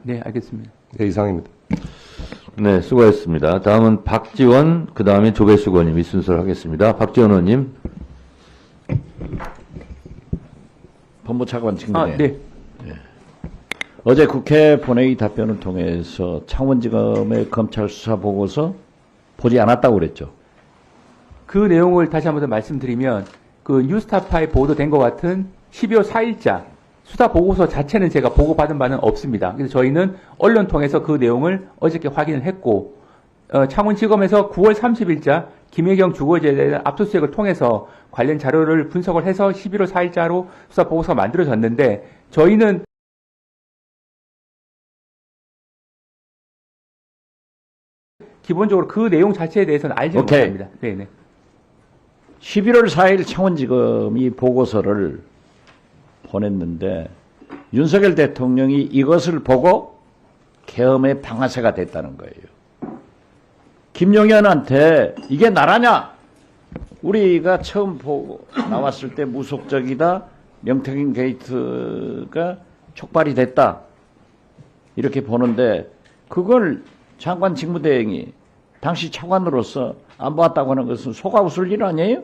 네, 알겠습니다. 네, 이상입니다. 네, 수고하셨습니다. 다음은 박지원, 그 다음에 조배수 의원님 이 순서를 하겠습니다. 박지원 의원님. 법무차관 직무대. 네. 어제 국회 본회의 답변을 통해서 창원지검의 검찰 수사 보고서 보지 않았다고 그랬죠. 그 내용을 다시 한번 더 말씀드리면 그 뉴스타파에 보도된 것 같은 12월 4일자 수사 보고서 자체는 제가 보고받은 바는 없습니다. 그래서 저희는 언론 통해서 그 내용을 어저께 확인을 했고 창원지검에서 9월 30일자 김혜경 주거지에 대한 압수수색을 통해서 관련 자료를 분석을 해서 11월 4일자로 수사 보고서가 만들어졌는데 저희는 기본적으로 그 내용 자체에 대해서는 알지 못합니다. 네네. 11월 4일 창원지검이 보고서를 보냈는데 윤석열 대통령이 이것을 보고 계엄의 방아쇠가 됐다는 거예요. 김용현한테 이게 나라냐? 우리가 처음 보고 나왔을 때 무속적이다. 명태균 게이트가 촉발이 됐다. 이렇게 보는데 그걸 장관 직무대행이 당시 차관으로서 안 보았다고 하는 것은 속아 웃을 일 아니에요?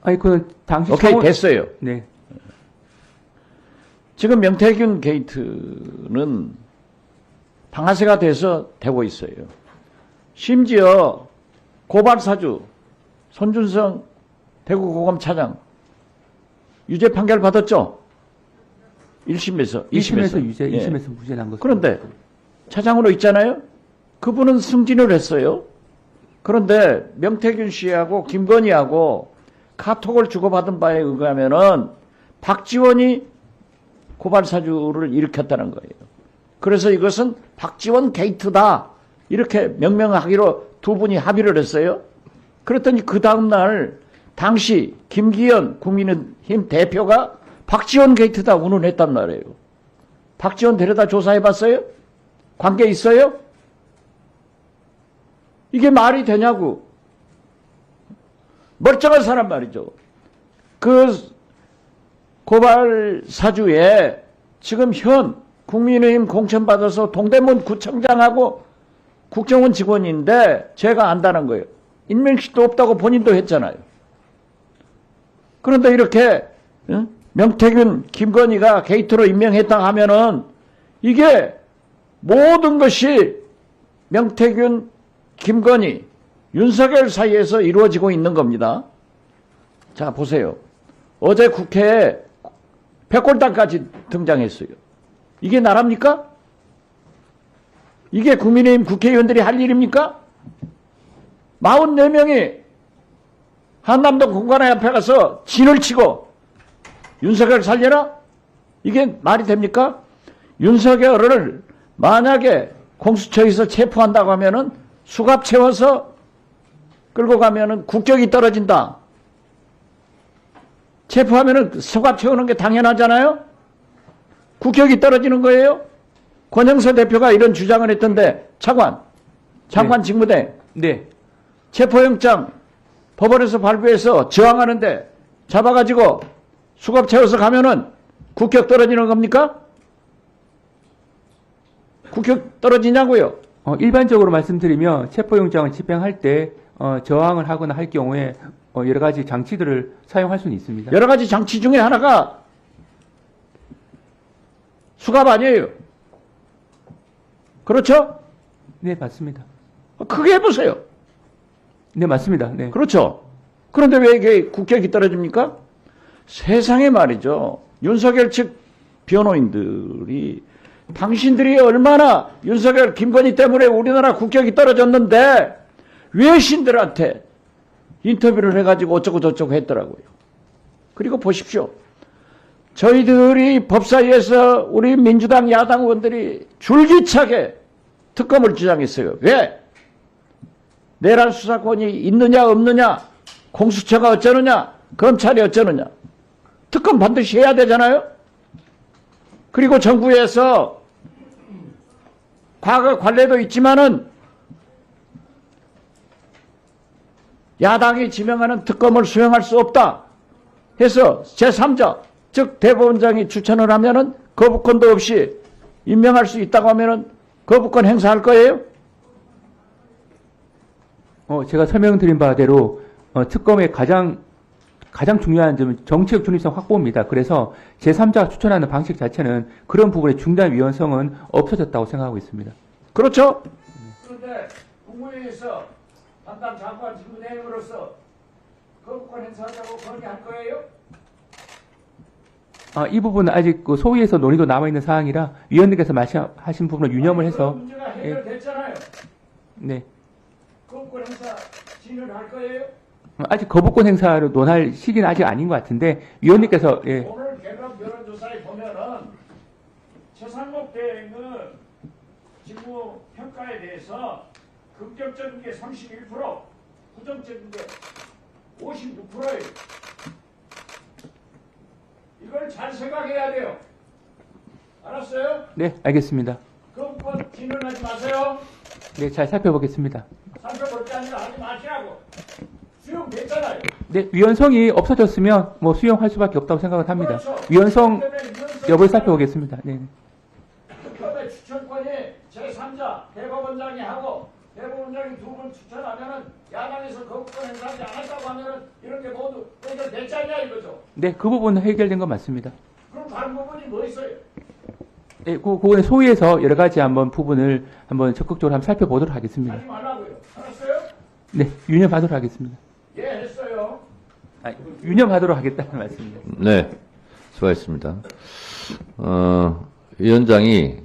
아니 그 당시 오케이, 됐어요. 네. 지금 명태균 게이트는 방아쇠가 돼서 되고 있어요. 심지어 고발사주 손준성 대구고검차장 유죄 판결 받았죠? 1심에서. 1심에서 유죄, 예. 2심에서 무죄 난 것으로. 그런데 차장으로 있잖아요? 그분은 승진을 했어요. 그런데 명태균 씨하고 김건희하고 카톡을 주고받은 바에 의하면은 박지원이 고발사주를 일으켰다는 거예요. 그래서 이것은 박지원 게이트다. 이렇게 명명하기로 두 분이 합의를 했어요. 그랬더니 그 다음날 당시 김기현 국민의힘 대표가 박지원 게이트다 운운했단 말이에요. 박지원 데려다 조사해봤어요? 관계 있어요? 이게 말이 되냐고. 멀쩡한 사람 말이죠. 그 고발 사주에 지금 현 국민의힘 공천받아서 동대문 구청장하고 국정원 직원인데 제가 안다는 거예요. 인명식도 없다고 본인도 했잖아요. 그런데 이렇게 명태균, 김건희가 게이트로 임명했다 하면은 이게 모든 것이 명태균, 김건희, 윤석열 사이에서 이루어지고 있는 겁니다. 자, 보세요. 어제 국회에 백골당까지 등장했어요. 이게 나랍니까? 이게 국민의힘 국회의원들이 할 일입니까? 44명이 한남동 공관회 앞에 가서 진을 치고 윤석열 살려라? 이게 말이 됩니까? 윤석열을 만약에 공수처에서 체포한다고 하면은 수갑 채워서 끌고 가면은 국격이 떨어진다. 체포하면은 수갑 채우는 게 당연하잖아요? 국격이 떨어지는 거예요? 권영세 대표가 이런 주장을 했던데, 장관 네. 직무대. 네. 체포영장 법원에서 발부해서 저항하는데 잡아가지고 수갑 채워서 가면은 국격 떨어지는 겁니까? 국격 떨어지냐고요? 일반적으로 말씀드리면 체포영장을 집행할 때 저항을 하거나 할 경우에 여러 가지 장치들을 사용할 수는 있습니다. 여러 가지 장치 중에 하나가 수갑 아니에요. 그렇죠? 네, 맞습니다. 크게 해보세요. 네, 맞습니다. 네. 그렇죠? 그런데 왜 이게 국격이 떨어집니까? 세상에 말이죠. 윤석열 측 변호인들이 당신들이 얼마나 윤석열, 김건희 때문에 우리나라 국격이 떨어졌는데 외신들한테 인터뷰를 해가지고 어쩌고 저쩌고 했더라고요. 그리고 보십시오. 저희들이 법사위에서 우리 민주당 야당 의원들이 줄기차게 특검을 주장했어요. 왜? 내란 수사권이 있느냐 없느냐, 공수처가 어쩌느냐, 검찰이 어쩌느냐. 특검 반드시 해야 되잖아요. 그리고 정부에서 과거 관례도 있지만은 야당이 지명하는 특검을 수행할 수 없다 해서 제3자, 즉 대법원장이 추천을 하면은 거부권도 없이 임명할 수 있다고 하면은 거부권 행사할 거예요? 제가 설명드린 바대로 특검의 가장 중요한 점은 정치적 중립성 확보입니다. 그래서 제3자가 추천하는 방식 자체는 그런 부분의 중단 위헌성은 없어졌다고 생각하고 있습니다. 그렇죠? 그런데 국무회의에서 담당 장관 직무대행으로서 거부권 행사하자고 건의할 거예요? 이 부분은 아직 그 소위에서 논의도 남아있는 사항이라 위원님께서 말씀하신 부분을 유념을 해서 그런 문제가 해결됐잖아요. 네. 거부권 행사 진행할 거예요? 아직 거부권 행사를 논할 시기는 아직 아닌 것 같은데 위원님께서 예. 오늘 개각 여론조사에 보면은 최상목 대행은 직무 평가에 대해서 긍정적인 게 31%, 부정적인 게 59%예요. 이걸 잘 생각해야 돼요. 알았어요? 네, 알겠습니다. 거부권 진행하지 마세요. 네, 잘 살펴보겠습니다. 살펴볼 게 아니라 하지 마시라고. 수용됐잖아요. 네, 위헌성이 없어졌으면 뭐 수용할 수밖에 없다고 생각을 합니다. 그렇죠. 위헌성 때문에 위헌성이 여부를 살펴보겠습니다. 네. 특검의 추천권이 제3자 대법원장이 하고 대법원장이 두 분 추천하면은 야당에서 거부권 행사하지 않았다고 하면은 이런 게 모두 해결됐지 않냐 이거죠. 네, 그 부분은 해결된 건 맞습니다. 그럼 다른 부분이 뭐 있어요? 네, 그거는 소위에서 여러 가지 부분을 한번 적극적으로 한번 살펴보도록 하겠습니다. 하지 말라고요. 알았어요? 네, 유념하도록 하겠습니다. 예, 했어요. 유념하도록 하겠다는 말씀입니다. 네, 수고하셨습니다. 위원장이